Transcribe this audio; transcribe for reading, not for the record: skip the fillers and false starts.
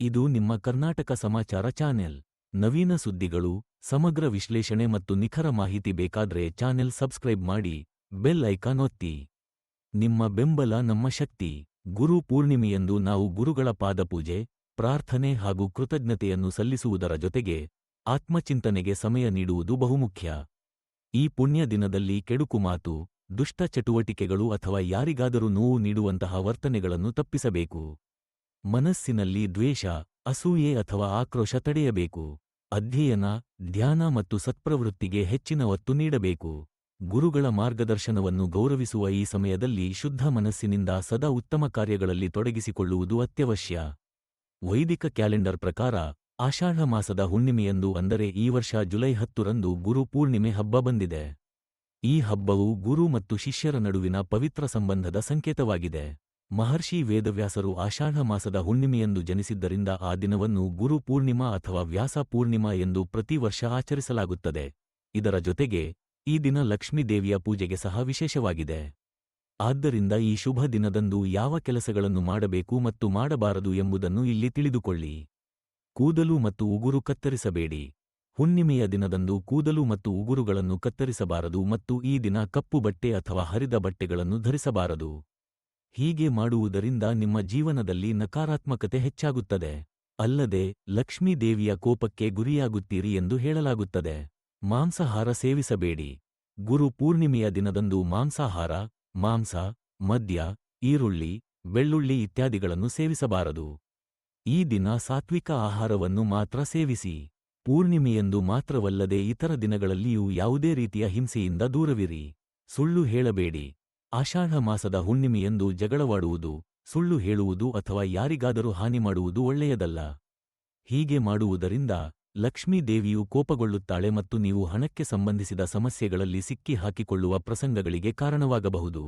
ಇದು ನಿಮ್ಮ ಕರ್ನಾಟಕ ಸಮಾಚಾರ ಚಾನೆಲ್. ನವೀನ ಸುದ್ದಿಗಳು, ಸಮಗ್ರ ವಿಶ್ಲೇಷಣೆ ಮತ್ತು ನಿಖರ ಮಾಹಿತಿ ಬೇಕಾದ್ರೆ ಚಾನೆಲ್ ಸಬ್ಸ್ಕ್ರೈಬ್ ಮಾಡಿ, ಬೆಲ್ ಐಕಾನ್ ಒತ್ತಿ. ನಿಮ್ಮ ಬೆಂಬಲ ನಮ್ಮ ಶಕ್ತಿ. ಗುರು ಪೂರ್ಣಿಮೆಯಂದು ನಾವು ಗುರುಗಳ ಪಾದಪೂಜೆ, ಪ್ರಾರ್ಥನೆ ಹಾಗೂ ಕೃತಜ್ಞತೆಯನ್ನು ಸಲ್ಲಿಸುವುದರ ಜೊತೆಗೆ ಆತ್ಮಚಿಂತನೆಗೆ ಸಮಯ ನೀಡುವುದು ಬಹುಮುಖ್ಯ. ಈ ಪುಣ್ಯ ದಿನದಲ್ಲಿ ಕೆಡುಕು ಮಾತು, ದುಷ್ಟ ಚಟುವಟಿಕೆಗಳು ಅಥವಾ ಯಾರಿಗಾದರೂ ನೋವು ನೀಡುವಂತಹ ವರ್ತನೆಗಳನ್ನು ತಪ್ಪಿಸಬೇಕು. ಮನಸ್ಸಿನಲ್ಲಿ ದ್ವೇಷ, ಅಸೂಯೆ ಅಥವಾ ಆಕ್ರೋಶ ತಡೆಯಬೇಕು. ಅಧ್ಯಯನ, ಧ್ಯಾನ ಮತ್ತು ಸತ್ಪ್ರವೃತ್ತಿಗೆ ಹೆಚ್ಚಿನ ಒತ್ತು ನೀಡಬೇಕು. ಗುರುಗಳ ಮಾರ್ಗದರ್ಶನವನ್ನು ಗೌರವಿಸುವ ಈ ಸಮಯದಲ್ಲಿ ಶುದ್ಧ ಮನಸ್ಸಿನಿಂದ ಸದಾ ಉತ್ತಮ ಕಾರ್ಯಗಳಲ್ಲಿ ತೊಡಗಿಸಿಕೊಳ್ಳುವುದು ಅತ್ಯವಶ್ಯ. ವೈದಿಕ ಕ್ಯಾಲೆಂಡರ್ ಪ್ರಕಾರ ಆಷಾಢ ಮಾಸದ ಹುಣ್ಣಿಮೆಯಂದು ಅಂದರೆ ಈ ವರ್ಷ ಜುಲೈ 10ರಂದು ಗುರು ಪೂರ್ಣಿಮೆ ಹಬ್ಬ ಬಂದಿದೆ. ಈ ಹಬ್ಬವು ಗುರು ಮತ್ತು ಶಿಷ್ಯರ ನಡುವಿನ ಪವಿತ್ರ ಸಂಬಂಧದ ಸಂಕೇತವಾಗಿದೆ. ಮಹರ್ಷಿ ವೇದವ್ಯಾಸರು ಆಷಾಢ ಮಾಸದ ಹುಣ್ಣಿಮೆಯಂದು ಜನಿಸಿದ್ದರಿಂದ ಆ ದಿನವನ್ನು ಗುರು ಪೂರ್ಣಿಮಾ ಅಥವಾ ವ್ಯಾಸ ಪೂರ್ಣಿಮಾ ಎಂದು ಪ್ರತಿ ವರ್ಷ ಆಚರಿಸಲಾಗುತ್ತದೆ. ಇದರ ಜೊತೆಗೆ ಈ ದಿನ ಲಕ್ಷ್ಮೀ ದೇವಿಯ ಪೂಜೆಗೆ ಸಹ ವಿಶೇಷವಾಗಿದೆ. ಆದ್ದರಿಂದ ಈ ಶುಭ ದಿನದಂದು ಯಾವ ಕೆಲಸಗಳನ್ನು ಮಾಡಬೇಕು ಮತ್ತು ಮಾಡಬಾರದು ಎಂಬುದನ್ನು ಇಲ್ಲಿ ತಿಳಿದುಕೊಳ್ಳಿ. ಕೂದಲು ಮತ್ತು ಉಗುರು ಕತ್ತರಿಸಬೇಡಿ. ಹುಣ್ಣಿಮೆಯ ದಿನದಂದು ಕೂದಲು ಮತ್ತು ಉಗುರುಗಳನ್ನು ಕತ್ತರಿಸಬಾರದು ಮತ್ತು ಈ ದಿನ ಕಪ್ಪು ಬಟ್ಟೆ ಅಥವಾ ಹರಿದ ಬಟ್ಟೆಗಳನ್ನು ಧರಿಸಬಾರದು. ಹೀಗೆ ಮಾಡುವುದರಿಂದ ನಿಮ್ಮ ಜೀವನದಲ್ಲಿ ನಕಾರಾತ್ಮಕತೆ ಹೆಚ್ಚಾಗುತ್ತದೆ. ಅಲ್ಲದೆ ಲಕ್ಷ್ಮೀ ದೇವಿಯ ಕೋಪಕ್ಕೆ ಗುರಿಯಾಗುತ್ತೀರಿ ಎಂದು ಹೇಳಲಾಗುತ್ತದೆ. ಮಾಂಸಾಹಾರ ಸೇವಿಸಬೇಡಿ. ಗುರು ಪೂರ್ಣಿಮೆಯ ದಿನದಂದು ಮಾಂಸಾಹಾರ, ಮಾಂಸ, ಮದ್ಯ, ಈರುಳ್ಳಿ, ಬೆಳ್ಳುಳ್ಳಿ ಇತ್ಯಾದಿಗಳನ್ನು ಸೇವಿಸಬಾರದು. ಈ ದಿನ ಸಾತ್ವಿಕ ಆಹಾರವನ್ನು ಮಾತ್ರ ಸೇವಿಸಿ. ಪೂರ್ಣಿಮೆಯಂದು ಮಾತ್ರವಲ್ಲದೆ ಇತರ ದಿನಗಳಲ್ಲಿಯೂ ಯಾವುದೇ ರೀತಿಯ ಹಿಂಸೆಯಿಂದ ದೂರವಿರಿ. ಸುಳ್ಳು ಹೇಳಬೇಡಿ. ಆಷಾಢ ಮಾಸದ ಹುಣ್ಣಿಮೆಯಂದು ಜಗಳವಾಡುವುದು, ಸುಳ್ಳು ಹೇಳುವುದು ಅಥವಾ ಯಾರಿಗಾದರೂ ಹಾನಿ ಮಾಡುವುದು ಒಳ್ಳೆಯದಲ್ಲ. ಹೀಗೆ ಮಾಡುವುದರಿಂದ ಲಕ್ಷ್ಮೀ ದೇವಿಯು ಕೋಪಗೊಳ್ಳುತ್ತಾಳೆ ಮತ್ತು ನೀವು ಹಣಕ್ಕೆ ಸಂಬಂಧಿಸಿದ ಸಮಸ್ಯೆಗಳಲ್ಲಿ ಸಿಕ್ಕಿ ಹಾಕಿಕೊಳ್ಳುವ ಪ್ರಸಂಗಗಳಿಗೆ ಕಾರಣವಾಗಬಹುದು.